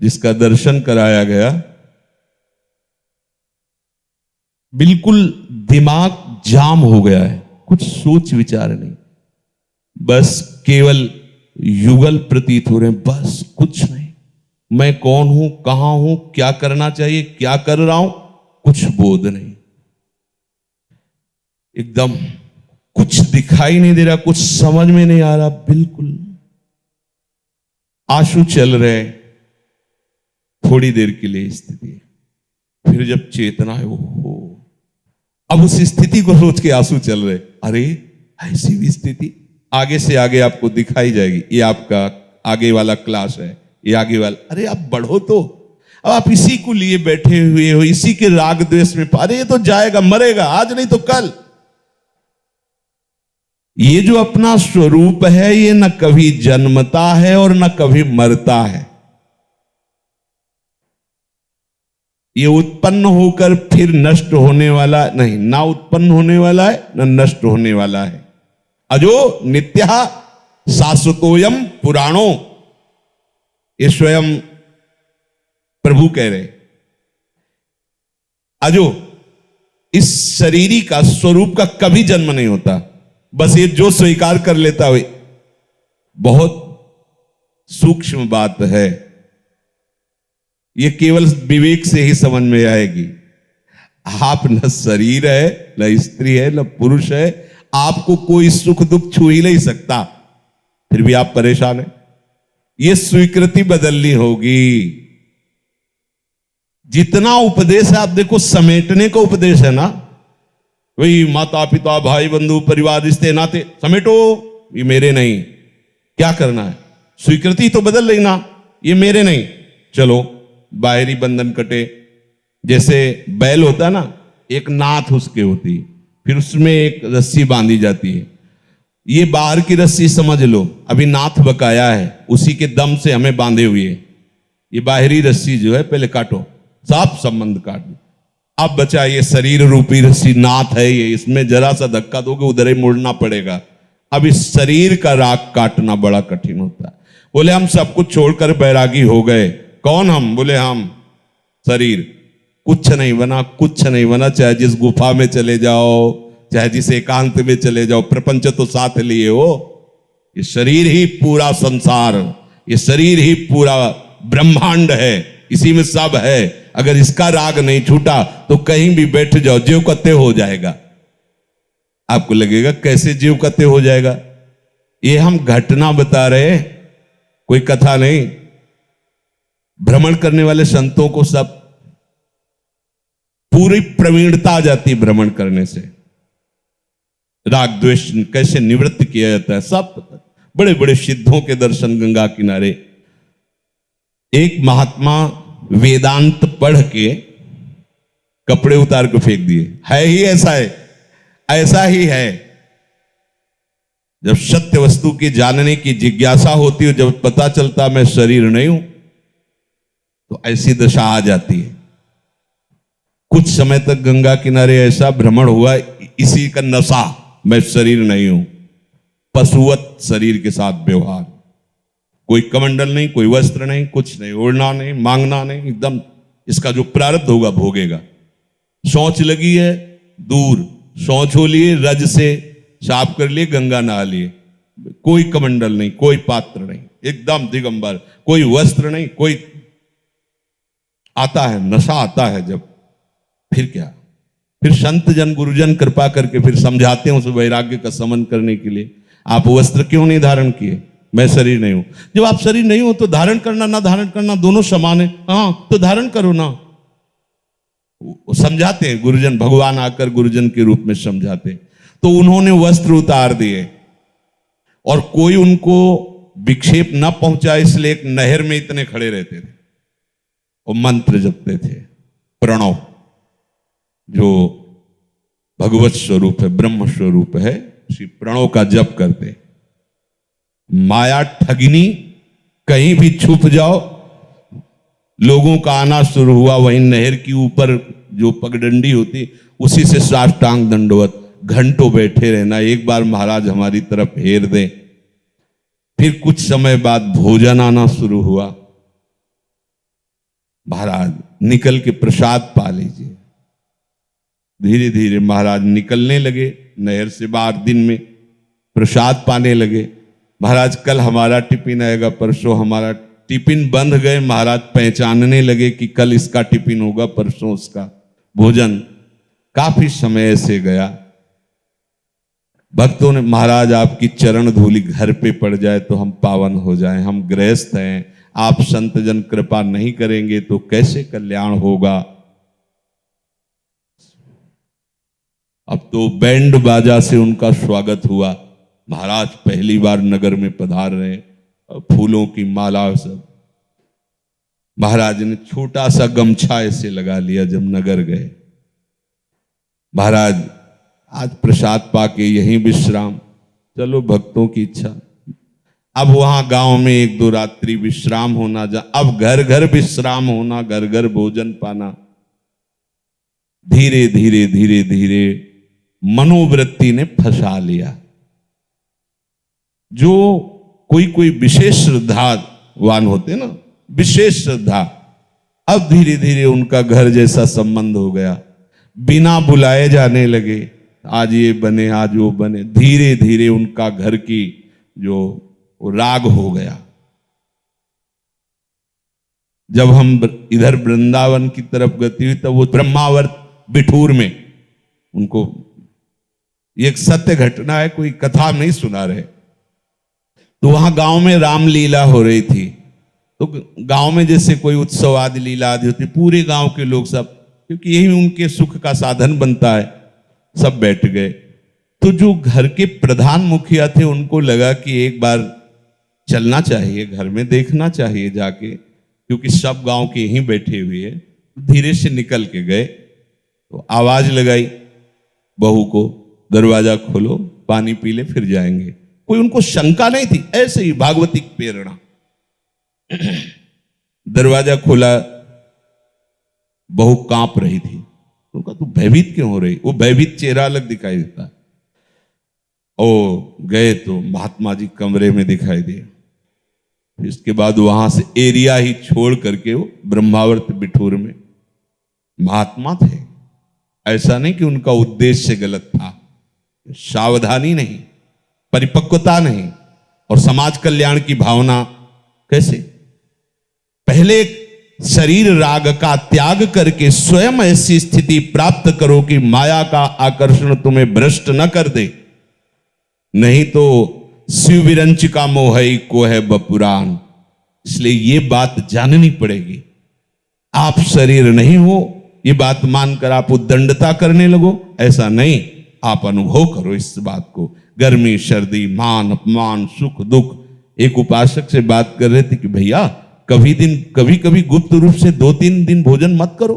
जिसका दर्शन कराया गया, बिल्कुल दिमाग जाम हो गया है, कुछ सोच विचार नहीं, बस केवल युगल प्रतीत हो रहे हैं, बस कुछ नहीं। मैं कौन हूं, कहां हूं, क्या करना चाहिए, क्या कर रहा हूं, कुछ बोध नहीं। एकदम कुछ दिखाई नहीं दे रहा, कुछ समझ में नहीं आ रहा, बिल्कुल आंसू चल रहे थोड़ी देर के लिए स्थिति, फिर जब चेतना है, ओहो, अब उस स्थिति को सोच के आंसू चल रहे। अरे ऐसी भी स्थिति आगे से आगे आपको दिखाई जाएगी। ये आपका आगे वाला क्लास है, ये आगे वाला। अरे आप बढ़ो तो, अब आप इसी को लिए बैठे हुए हो, इसी के राग द्वेष में। अरे ये तो जाएगा, मरेगा, आज नहीं तो कल। ये जो अपना स्वरूप है ये न कभी जन्मता है और न कभी मरता है। ये उत्पन्न होकर फिर नष्ट होने वाला नहीं, ना उत्पन्न होने वाला है न नष्ट होने वाला है। अजो नित्यः शाश्वतोयम पुराणो, ये स्वयं प्रभु कह रहे। अजो इस शरीरी का स्वरूप का कभी जन्म नहीं होता, बस ये जो स्वीकार कर लेता है। बहुत सूक्ष्म बात है, ये केवल विवेक से ही समझ में आएगी। आप न शरीर है, न स्त्री है, न पुरुष है, आपको कोई सुख दुख छू ही नहीं सकता, फिर भी आप परेशान हैं। ये स्वीकृति बदलनी होगी। जितना उपदेश है, आप देखो समेटने का उपदेश है ना, वही माता पिता भाई बंधु परिवार रिश्ते नाते समेटो, ये मेरे नहीं। क्या करना है, स्वीकृति तो बदल लेना, ये मेरे नहीं। चलो बाहरी बंधन कटे, जैसे बैल होता है ना, एक नाथ उसके होती है, फिर उसमें एक रस्सी बांधी जाती है। ये बाहर की रस्सी समझ लो, अभी नाथ बकाया है, उसी के दम से हमें बांधे हुए। ये बाहरी रस्सी जो है पहले काटो, साफ संबंध काट दो। अब बचा ये शरीर रूपी रस्सी, नाथ है ये, इसमें जरा सा धक्का दोगे उधर ही मुड़ना पड़ेगा। अब इस शरीर का राग काटना बड़ा कठिन होता है। बोले हम सब कुछ छोड़कर बैरागी हो गए। कौन हम? बोले हम शरीर। कुछ नहीं बना, कुछ नहीं बना, चाहे जिस गुफा में चले जाओ, चाहे जिस एकांत में चले जाओ, प्रपंच तो साथ लिए हो। ये शरीर ही पूरा संसार, ये शरीर ही पूरा ब्रह्मांड है, इसी में सब है। अगर इसका राग नहीं छूटा तो कहीं भी बैठ जाओ, जीव कत्ते हो जाएगा। आपको लगेगा कैसे जीव कत्ते हो जाएगा? ये हम घटना बता रहे, कोई कथा नहीं। भ्रमण करने वाले संतों को सब पूरी प्रवीणता आ जाती है भ्रमण करने से। राग द्वेष कैसे निवृत्त किया जाता है सब पता। बड़े बड़े सिद्धों के दर्शन गंगा किनारे। एक महात्मा वेदांत पढ़ के कपड़े उतार के फेंक दिए। है ही ऐसा है, ऐसा ही है। जब सत्य वस्तु की जानने की जिज्ञासा होती है, जब पता चलता मैं शरीर नहीं हूं, तो ऐसी दशा आ जाती है। कुछ समय तक गंगा किनारे ऐसा भ्रमण हुआ, इसी का नशा, मैं शरीर नहीं हूं। पशुवत शरीर के साथ व्यवहार, कोई कमंडल नहीं, कोई वस्त्र नहीं, कुछ नहीं, ओढ़ना नहीं, मांगना नहीं, एकदम इसका जो प्रारब्ध होगा भोगेगा। शौच लगी है, दूर शौच हो लिए, रज से साफ कर लिए, गंगा नहा लिए, कोई कमंडल नहीं, कोई पात्र नहीं, एकदम दिगंबर, कोई वस्त्र नहीं, कोई। आता है नशा, आता है जब, फिर क्या? फिर संत जन गुरुजन कृपा करके फिर समझाते हैं उस वैराग्य का समन करने के लिए। आप वस्त्र क्यों नहीं धारण किए? मैं शरीर नहीं हूं। जब आप शरीर नहीं हो तो धारण करना ना धारण करना दोनों समान है। हाँ तो धारण करो ना। वो समझाते हैं गुरुजन, भगवान आकर गुरुजन के रूप में समझाते। तो उन्होंने वस्त्र उतार दिए और कोई उनको विक्षेप न पहुंचा, इसलिए एक नहर में इतने खड़े रहते थे और मंत्र जपते थे, प्रणव, जो भगवत स्वरूप है, ब्रह्म स्वरूप है, उसी प्रणव का जप करते। माया ठगिनी, कहीं भी छुप जाओ, लोगों का आना शुरू हुआ। वहीं नहर की ऊपर जो पगडंडी होती, उसी से साष्टांग दंडवत घंटों बैठे रहना। एक बार महाराज हमारी तरफ फेर दे, फिर कुछ समय बाद भोजन आना शुरू हुआ। महाराज निकल के प्रसाद पा लीजिए। धीरे धीरे महाराज निकलने लगे नहर से बाहर, दिन में प्रसाद पाने लगे। महाराज कल हमारा टिफिन आएगा, परसों हमारा टिफिन बंध गए। महाराज पहचानने लगे कि कल इसका टिफिन होगा, परसों उसका भोजन। काफी समय से गया। भक्तों ने, महाराज आपकी चरण धूलि घर पे पड़ जाए तो हम पावन हो जाएं, हम गृहस्थ हैं, आप संत जन कृपा नहीं करेंगे तो कैसे कल्याण होगा। अब तो बैंड बाजा से उनका स्वागत हुआ। महाराज पहली बार नगर में पधार रहे, फूलों की माला सब। महाराज ने छोटा सा गमछा ऐसे लगा लिया जब नगर गए। महाराज आज प्रसाद पाके यहीं विश्राम, चलो भक्तों की इच्छा। अब वहां गांव में 1-2 रात्रि विश्राम होना, अब घर घर विश्राम होना, घर घर भोजन पाना। धीरे धीरे धीरे धीरे मनोवृत्ति ने फंसा लिया। जो कोई विशेष श्रद्धावान होते ना, विशेष श्रद्धा, अब धीरे धीरे उनका घर जैसा संबंध हो गया। बिना बुलाए जाने लगे, आज ये बने, आज वो बने। धीरे धीरे उनका घर की जो राग हो गया। जब हम इधर वृंदावन की तरफ गति हुई तब वो ब्रह्मावर्त बिठूर में उनको, ये एक सत्य घटना है, कोई कथा नहीं सुना रहे। तो वहां गांव में रामलीला हो रही थी। तो गांव में जैसे कोई उत्सव आदि लीला आदि होती, पूरे गांव के लोग सब, क्योंकि यही उनके सुख का साधन बनता है, सब बैठ गए। तो जो घर के प्रधान मुखिया थे उनको लगा कि एक बार चलना चाहिए, घर में देखना चाहिए जाके, क्योंकि सब गांव के यहीं बैठे हुए हैं। धीरे से निकल के गए तो आवाज लगाई बहू को, दरवाजा खोलो, पानी पी ले, फिर जाएंगे। कोई उनको शंका नहीं थी, ऐसे ही भागवतिक प्रेरणा। दरवाजा खोला, बहू कांप रही थी। उनका तू भयभीत क्यों हो रही? वो भयभीत चेहरा अलग दिखाई देता है। ओ गए तो महात्मा जी कमरे में दिखाई दिए। इसके बाद वहां से एरिया ही छोड़ करके वो ब्रह्मावर्त बिठूर में महात्मा थे। ऐसा नहीं कि उनका उद्देश्य गलत था, सावधानी नहीं, परिपक्वता नहीं और समाज कल्याण की भावना। कैसे? पहले शरीर राग का त्याग करके स्वयं ऐसी स्थिति प्राप्त करो कि माया का आकर्षण तुम्हें भ्रष्ट न कर दे, नहीं तो शिव विरंच का मोहई को है बपुरान। इसलिए ये बात जाननी पड़ेगी। आप शरीर नहीं हो ये बात मानकर आप उद्दंडता करने लगो, ऐसा नहीं। आप अनुभव करो इस बात को। गर्मी सर्दी, मान अपमान, सुख दुख। एक उपासक से बात कर रहे थे कि भैया कभी कभी गुप्त रूप से 2-3 दिन भोजन मत करो,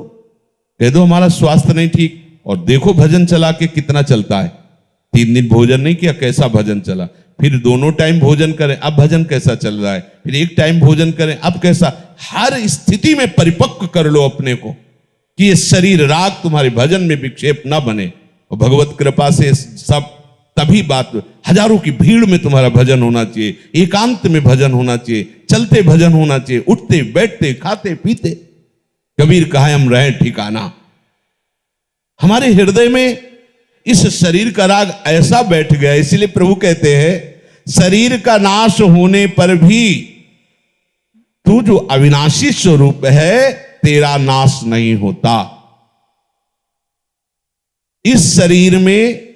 कह दो हमारा स्वास्थ्य नहीं ठीक, और देखो भजन चला के कितना चलता है। 3 दिन भोजन नहीं किया, कैसा भजन चला। फिर दोनों टाइम भोजन करें, अब भजन कैसा चल रहा है। फिर एक टाइम भोजन करें, अब कैसा। हर स्थिति में परिपक्व कर लो अपने को कि ये शरीर राग तुम्हारे भजन में विक्षेप ना बने। और भगवत कृपा से सब तभी बात, हजारों की भीड़ में तुम्हारा भजन होना चाहिए, एकांत में भजन होना चाहिए, चलते भजन होना चाहिए, उठते बैठते खाते पीते। कबीर कायम रहे ठिकाना। हमारे हृदय में इस शरीर का राग ऐसा बैठ गया, इसलिए प्रभु कहते हैं शरीर का नाश होने पर भी तू जो अविनाशी स्वरूप है तेरा नाश नहीं होता। इस शरीर में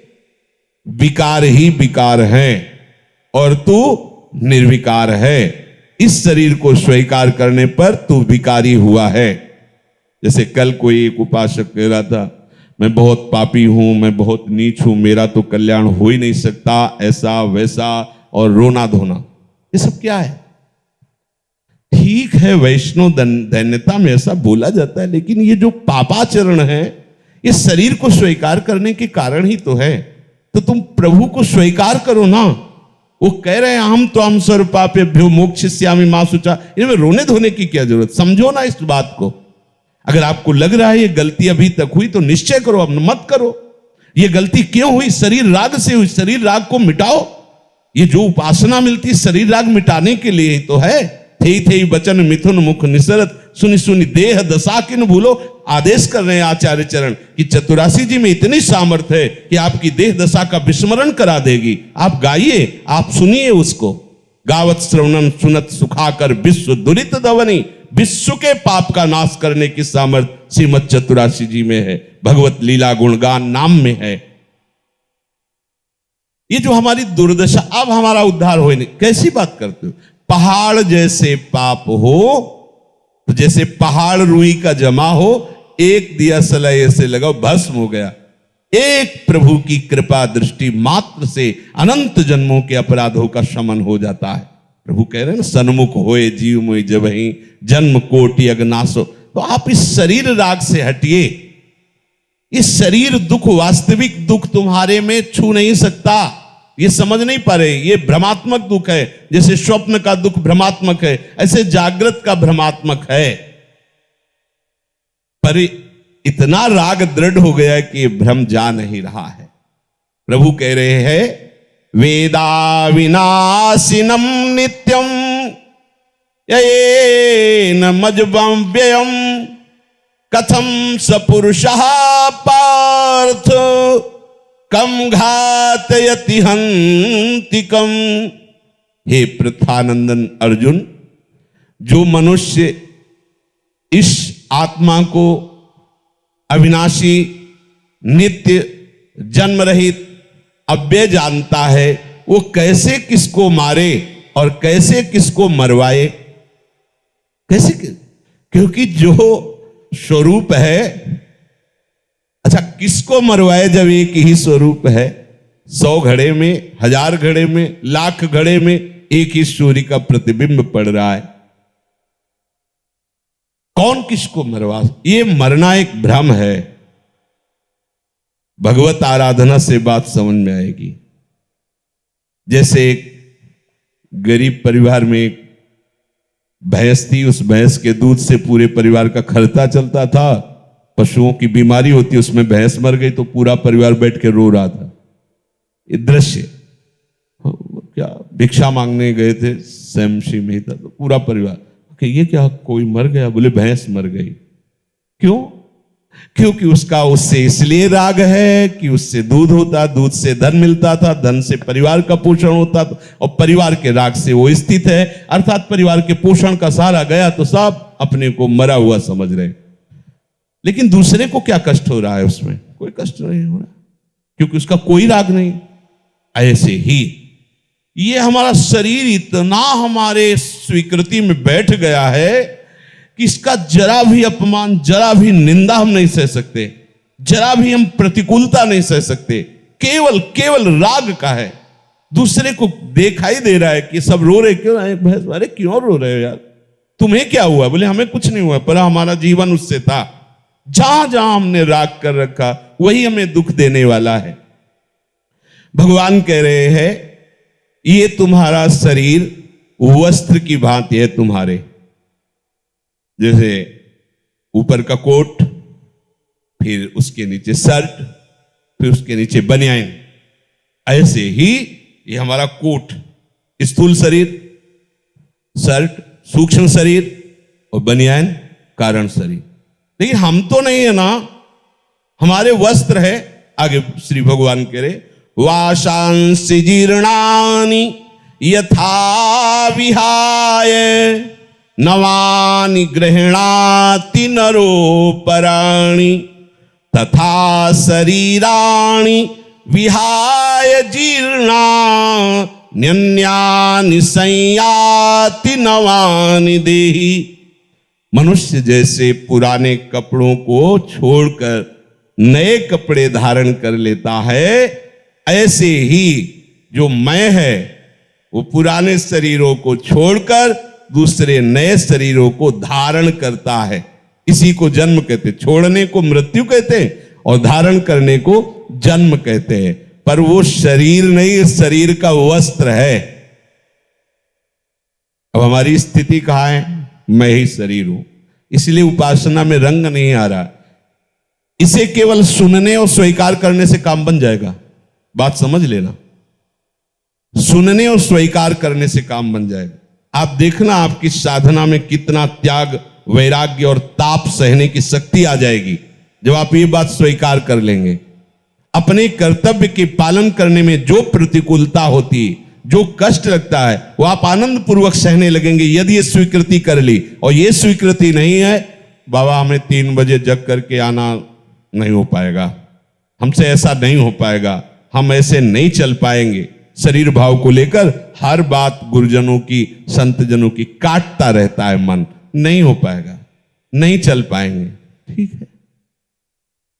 विकार ही विकार है और तू निर्विकार है। इस शरीर को स्वीकार करने पर तू विकारी हुआ है। जैसे कल कोई एक उपासक कह रहा था, मैं बहुत पापी हूं, मैं बहुत नीच हूं, मेरा तो कल्याण हो ही नहीं सकता, ऐसा वैसा, और रोना धोना, ये सब क्या है? ठीक है, वैष्णव दैन्यता में ऐसा बोला जाता है, लेकिन ये जो पापाचरण है, ये शरीर को स्वीकार करने के कारण ही तो है। तो तुम प्रभु को स्वीकार करो ना। वो कह रहे हैं हम तो हम सर्वपापेभ्यो मोक्षयिष्यामि मा शुचा, इनमें रोने धोने की क्या जरूरत? समझो ना इस बात को। अगर आपको लग रहा है ये गलती अभी तक हुई तो निश्चय करो, अब मत करो। ये गलती क्यों हुई? शरीर राग से हुई। शरीर राग को मिटाओ। ये जो उपासना मिलती शरीर राग मिटाने के लिए ही तो है। थे बचन मिथुन मुख निसरत, सुनि सुनि देह दशा किन भूलो। आदेश कर रहे हैं आचार्य चरण कि चतुरासी जी में इतनी सामर्थ्य है कि आपकी देह दशा का विस्मरण करा देगी। आप गाइए, आप सुनिए उसको। गावत श्रवणम सुनत सुखाकर विश्व दुरित दवनी, विश्व के पाप का नाश करने की सामर्थ्य श्रीमद चतुरासी जी में है। भगवत लीला गुणगान नाम में है। ये जो हमारी दुर्दशा, अब हमारा उद्धार हो नहीं, कैसी बात करते हो? पहाड़ जैसे पाप हो तो जैसे पहाड़ रुई का जमा हो, एक दिया सलाए से लगाओ भस्म हो गया। एक प्रभु की कृपा दृष्टि मात्र से अनंत जन्मों के अपराधों का शमन हो जाता है। प्रभु कह रहे हैं ना, सन्मुख होए जीव मोहि जबहि जन्म कोटि अगनासो। तो आप इस शरीर राग से हटिए। इस शरीर दुख, वास्तविक दुख तुम्हारे में छू नहीं सकता। ये समझ नहीं पा रहे। ये भ्रमात्मक दुख है। जैसे स्वप्न का दुख भ्रमात्मक है, ऐसे जागृत का भ्रमात्मक है। पर इतना राग दृढ़ हो गया कि ये भ्रम जा नहीं रहा है। प्रभु कह रहे हैं, वेदा विनाशिनम नित्यम येन मज्जवं व्ययम कथम सपुरुषः पार्थ कम घातयति हन्तिकम। हे पृथानंदन अर्जुन, जो मनुष्य इस आत्मा को अविनाशी, नित्य, जन्म रहित, अव्यय जानता है, वो कैसे किसको मारे और कैसे किसको मरवाए? कैसे? क्योंकि जो स्वरूप है, अच्छा किसको मरवाए जब एक ही स्वरूप है? 100 घड़े में, 1000 घड़े में, लाख घड़े में एक ही सूर्य का प्रतिबिंब पड़ रहा है। कौन किसको मरवा? ये मरना एक भ्रम है। भगवत आराधना से बात समझ में आएगी। जैसे एक गरीब परिवार में एक भैंस थी, उस भैंस के दूध से पूरे परिवार का खर्चा चलता था। पशुओं की बीमारी होती, उसमें भैंस मर गई तो पूरा परिवार बैठ के रो रहा था। ये दृश्य क्या, भिक्षा मांगने गए थे स्वयं श्री मेहता, तो पूरा परिवार कि ये क्या, कोई मर गया? बोले भैंस मर गई। क्यों? क्योंकि उसका उससे इसलिए राग है कि उससे दूध होता, दूध से धन मिलता था, धन से परिवार का पोषण होता था, और परिवार के राग से वो स्थित है। अर्थात परिवार के पोषण का सहारा गया तो सब अपने को मरा हुआ समझ रहे। लेकिन दूसरे को क्या कष्ट हो रहा है? उसमें कोई कष्ट नहीं हो रहा, क्योंकि उसका कोई राग नहीं। ऐसे ही ये हमारा शरीर इतना हमारे स्वीकृति में बैठ गया है कि इसका जरा भी अपमान, जरा भी निंदा हम नहीं सह सकते, जरा भी हम प्रतिकूलता नहीं सह सकते। केवल केवल राग का है। दूसरे को दिखाई दे रहा है कि सब रो रहे, क्यों? अरे क्यों रो रहे हो यार, तुम्हें क्या हुआ? बोले हमें कुछ नहीं हुआ, पर हमारा जीवन उससे था। जहां जहां हमने राग कर रखा वही हमें दुख देने वाला है। भगवान कह रहे हैं, ये तुम्हारा शरीर वस्त्र की भांति है तुम्हारे। जैसे ऊपर का कोट, फिर उसके नीचे शर्ट, फिर उसके नीचे बनियान, ऐसे ही ये हमारा कोट, स्थूल शरीर, शर्ट सूक्ष्म शरीर, और बनियान कारण शरीर। लेकिन हम तो नहीं है ना, हमारे वस्त्र है। आगे श्री भगवान कह रहे, वाशांसि जीर्णानि यथा विहाय नवानि गृह्णाति नरोपराणि तथा शरीराणि विहाय जीर्णा न्यन्यानि संयाति नवानि देहि मनुष्य जैसे पुराने कपड़ों को छोड़कर नए कपड़े धारण कर लेता है, ऐसे ही जो मैं है वो पुराने शरीरों को छोड़कर दूसरे नए शरीरों को धारण करता है। इसी को जन्म कहते, छोड़ने को मृत्यु कहते हैं और धारण करने को जन्म कहते हैं। पर वो शरीर नहीं, शरीर का वस्त्र है। अब हमारी स्थिति कहां है? मैं ही शरीर हूं, इसलिए उपासना में रंग नहीं आ रहा। इसे केवल सुनने और स्वीकार करने से काम बन जाएगा। बात समझ लेना, सुनने और स्वीकार करने से काम बन जाएगा। आप देखना आपकी साधना में कितना त्याग, वैराग्य और ताप सहने की शक्ति आ जाएगी जब आप ये बात स्वीकार कर लेंगे। अपने कर्तव्य के पालन करने में जो प्रतिकूलता होती, जो कष्ट लगता है, वो आप आनंद पूर्वक सहने लगेंगे यदि ये स्वीकृति कर ली। और ये स्वीकृति नहीं है, बाबा हमें 3 बजे जग करके आना नहीं हो पाएगा, हमसे ऐसा नहीं हो पाएगा, हम ऐसे नहीं चल पाएंगे। शरीर भाव को लेकर हर बात गुरुजनों की, संतजनों की काटता रहता है मन, नहीं हो पाएगा, नहीं चल पाएंगे। ठीक है,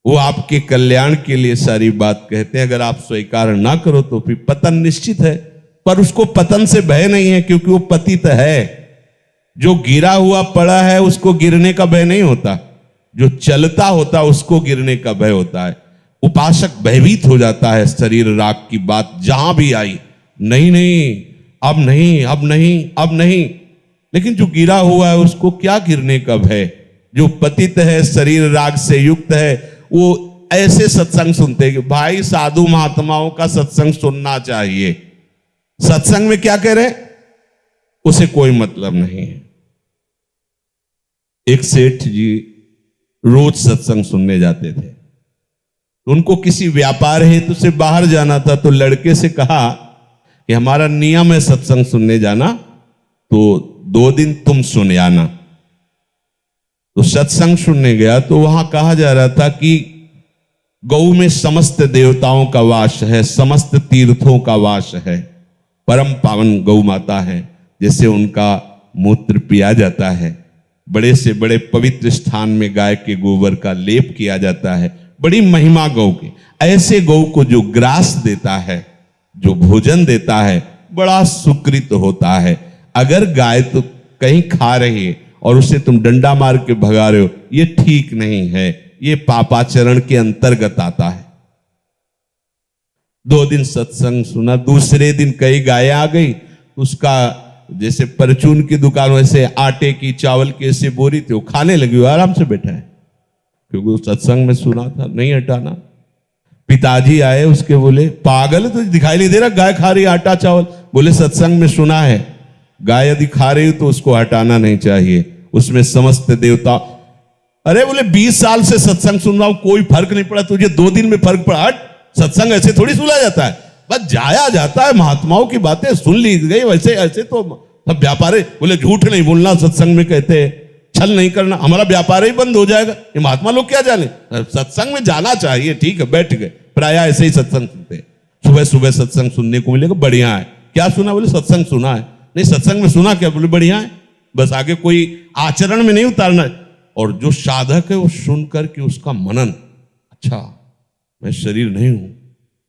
वो आपके कल्याण के लिए सारी बात कहते हैं। अगर आप स्वीकार ना करो तो फिर पतन निश्चित है। पर उसको पतन से भय नहीं है, क्योंकि वो पतित है। जो गिरा हुआ पड़ा है उसको गिरने का भय नहीं होता, जो चलता होता उसको गिरने का भय होता है। उपासक भयभीत हो जाता है शरीर राग की बात जहां भी आई, नहीं नहीं अब नहीं, अब नहीं, अब नहीं। लेकिन जो गिरा हुआ है उसको क्या गिरने का भय? जो पतित है, शरीर राग से युक्त है, वो ऐसे सत्संग सुनते हैं कि भाई साधु महात्माओं का सत्संग सुनना चाहिए। सत्संग में क्या कह रहे, उसे कोई मतलब नहीं है। एक सेठ जी रोज सत्संग सुनने जाते थे। उनको किसी व्यापार हेतु से बाहर जाना था, तो लड़के से कहा कि हमारा नियम है सत्संग सुनने जाना, तो 2 दिन तुम सुन आना। तो सत्संग सुनने गया तो वहां कहा जा रहा था कि गौ में समस्त देवताओं का वास है, समस्त तीर्थों का वास है, परम पावन गौ माता है, जैसे उनका मूत्र पिया जाता है, बड़े से बड़े पवित्र स्थान में गाय के गोबर का लेप किया जाता है, बड़ी महिमा गौ की। ऐसे गौ को जो ग्रास देता है, जो भोजन देता है, बड़ा सुकृत होता है। अगर गाय तो कहीं खा रही है और उसे तुम डंडा मार के भगा रहे हो, ये ठीक नहीं है, ये पापाचरण के अंतर्गत आता है। 2 दिन सत्संग सुना, दूसरे दिन कई गायें आ गई, उसका जैसे परचून की दुकान वैसे आटे की, चावल की ऐसे बोरी थी, वो खाने लगी, वो आराम से बैठा है, क्योंकि वो सत्संग में सुना था, नहीं हटाना। पिताजी आए, उसके बोले पागल है, तो दिखाई नहीं दे रहा गाय खा रही आटा चावल? बोले सत्संग में सुना है, गाय यदि खा रही हो तो उसको हटाना नहीं चाहिए, उसमें समस्त देवता। अरे बोले 20 साल से सत्संग सुन रहा हूं, कोई फर्क नहीं पड़ा, तुझे 2 दिन में फर्क पड़ा? हट, सत्संग ऐसे थोड़ी सुना जाता है, बस जाया जाता है, महात्माओं की बातें सुन ली गई, वैसे ऐसे तो सब व्यापार है। बोले झूठ नहीं बोलना, सत्संग में कहते हैं छल नहीं करना, हमारा व्यापार ही बंद हो जाएगा। ये महात्मा लोग क्या जाने, सत्संग में जाना चाहिए। ठीक है, बैठ गए, प्राय ऐसे ही सत्संग सुनते हैं। सुबह सुबह सत्संग सुनने को मिलेगा, बढ़िया है। क्या सुना? बोले सत्संग सुना है। नहीं, सत्संग में सुना क्या? बोले बढ़िया है, बस आगे कोई आचरण में नहीं उतारना है। और जो साधक है वो सुन करके उसका मनन, अच्छा मैं शरीर नहीं हूं,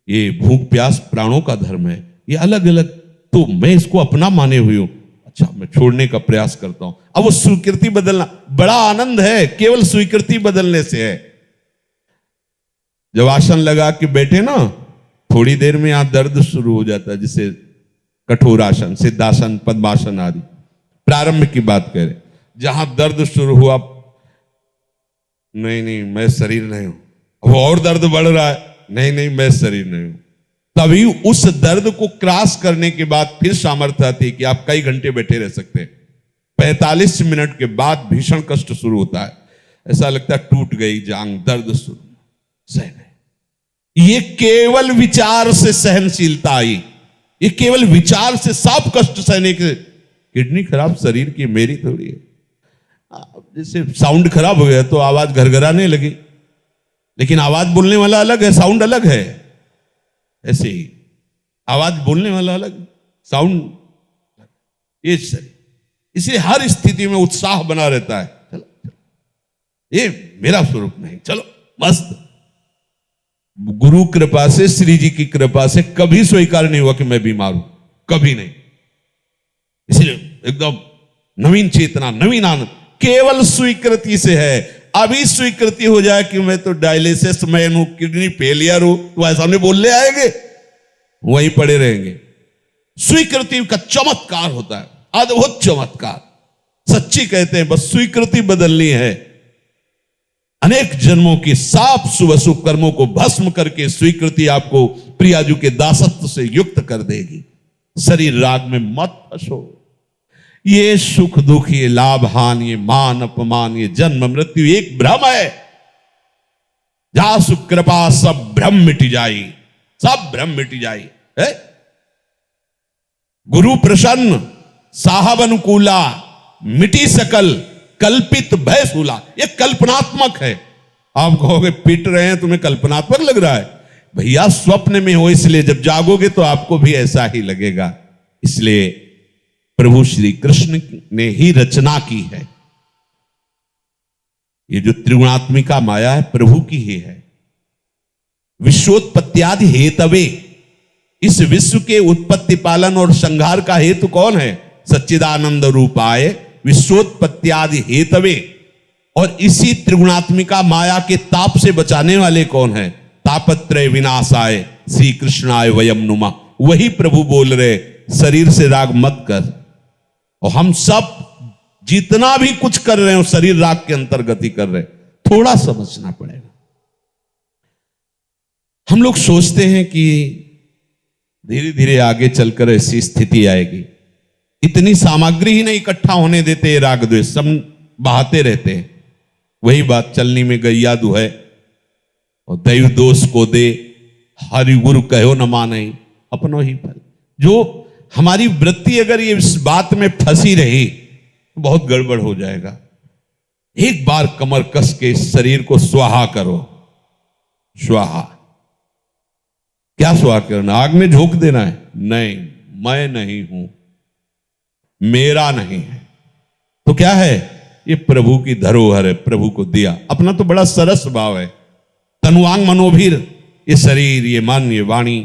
ये भूख प्यास प्राणों का धर्म है, ये अलग अलग, तो मैं इसको अपना माने हुई हूं, अच्छा मैं छोड़ने का प्रयास करता हूं। अब वो स्वीकृति बदलना बड़ा आनंद है, केवल स्वीकृति बदलने से है। जब आसन लगा के बैठे ना, थोड़ी देर में यहां दर्द शुरू हो जाता है, जैसे कठोर आसन, सिद्धासन, पद्मासन आदि, प्रारंभ की बात करें, जहां दर्द शुरू हुआ, नहीं नहीं मैं शरीर नहीं हूं, वो और दर्द बढ़ रहा है, नहीं नहीं मैं शरीर नहीं हूं। तभी उस दर्द को क्रॉस करने के बाद फिर सामर्थ्य आती है कि आप कई घंटे बैठे रह सकते हैं। 45 मिनट के बाद भीषण कष्ट शुरू होता है, ऐसा लगता है टूट गई जांग, दर्द शुरू, सह गए। ये केवल विचार से सहनशीलता आई, ये केवल विचार से सब कष्ट सहने के। किडनी खराब शरीर की, मेरी थोड़ी है। जैसे साउंड खराब हो गया तो आवाज घरघराने लगी, लेकिन आवाज बोलने वाला अलग है, साउंड अलग है। ऐसे ही आवाज बोलने वाला अलग, साउंड ये शरीर। इसलिए हर स्थिति में उत्साह बना रहता है। ये मेरा स्वरूप नहीं, चलो मस्त। गुरु कृपा से, श्री जी की कृपा से कभी स्वीकार नहीं हुआ कि मैं बीमार हूं, कभी नहीं। इसलिए एकदम नवीन चेतना, नवीन आनंद केवल स्वीकृति से है। अभी स्वीकृति हो जाए कि मैं तो डायलिसिस मैन हूं, किडनी फेलियर हूं, तो ऐसा नहीं बोलने आएंगे, वहीं पड़े रहेंगे। स्वीकृति का चमत्कार होता है, अद्भुत चमत्कार। सच्ची कहते हैं, बस स्वीकृति बदलनी है। अनेक जन्मों की साफ शुभ शुभ कर्मों को भस्म करके स्वीकृति आपको प्रियाजू के दासत्व से युक्त कर देगी। शरीर राग में मत फंसो। ये सुख दुख, ये लाभ हान, ये मान अपमान, ये जन्म मृत्यु एक भ्रम है। जासु कृपा सब भ्रम मिट जाई, सब भ्रम मिट जाई है? गुरु प्रसन्न, साहब अनुकूला, मिटी सकल कल्पित भय सूला। ये कल्पनात्मक है। आप कहोगे पीट रहे हैं, तुम्हें कल्पनात्मक लग रहा है। भैया स्वप्न में हो, इसलिए जब जागोगे तो आपको भी ऐसा ही लगेगा। इसलिए प्रभु श्री कृष्ण ने ही रचना की है। ये जो त्रिगुणात्मिका माया है प्रभु की ही है। विश्वोत्पत्त्यादि हेतवे, इस विश्व के उत्पत्ति पालन और संहार का हेतु कौन है? सच्चिदानंद रूपाय विश्वोत्पत्त्यादि हेतवे। और इसी त्रिगुणात्मिका माया के ताप से बचाने वाले कौन है? तापत्रय विनाशाय श्री कृष्णाय वयम नुमा। वही प्रभु बोल रहे शरीर से राग मत कर। और हम सब जितना भी कुछ कर रहे हो शरीर राग के अंतर्गत ही कर रहे, थोड़ा समझना पड़ेगा। हम लोग सोचते हैं कि धीरे धीरे आगे चलकर ऐसी स्थिति आएगी, इतनी सामग्री ही नहीं इकट्ठा होने देते, राग द्वेष सब बहाते रहते हैं। वही बात चलनी में गैया दुहै और दैव दोष को दे, हरि गुरु कहो न माने अपनो ही फल। जो हमारी वृत्ति अगर ये इस बात में फंसी रही तो बहुत गड़बड़ हो जाएगा। एक बार कमर कस के इस शरीर को स्वाहा करो। स्वाहा क्या स्वाहा करना? आग में झोंक देना है? नहीं, मैं नहीं हूं, मेरा नहीं है। तो क्या है? ये प्रभु की धरोहर है, प्रभु को दिया। अपना तो बड़ा सरस भाव है। तनुवांग मनोभीर, ये शरीर, ये मन, ये वाणी,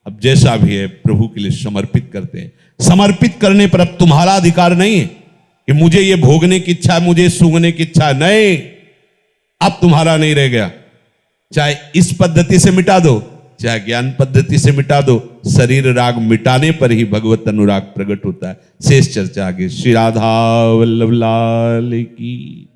अब जैसा भी है प्रभु के लिए समर्पित करते हैं। समर्पित करने पर अब तुम्हारा अधिकार नहीं है कि मुझे ये भोगने की इच्छा है, मुझे सूंघने की इच्छा है। नहीं, अब तुम्हारा नहीं रह गया। चाहे इस पद्धति से मिटा दो, चाहे ज्ञान पद्धति से मिटा दो, शरीर राग मिटाने पर ही भगवत अनुराग प्रकट होता है। शेष चर्चा आगे। श्री राधा वल्लभ लाल की।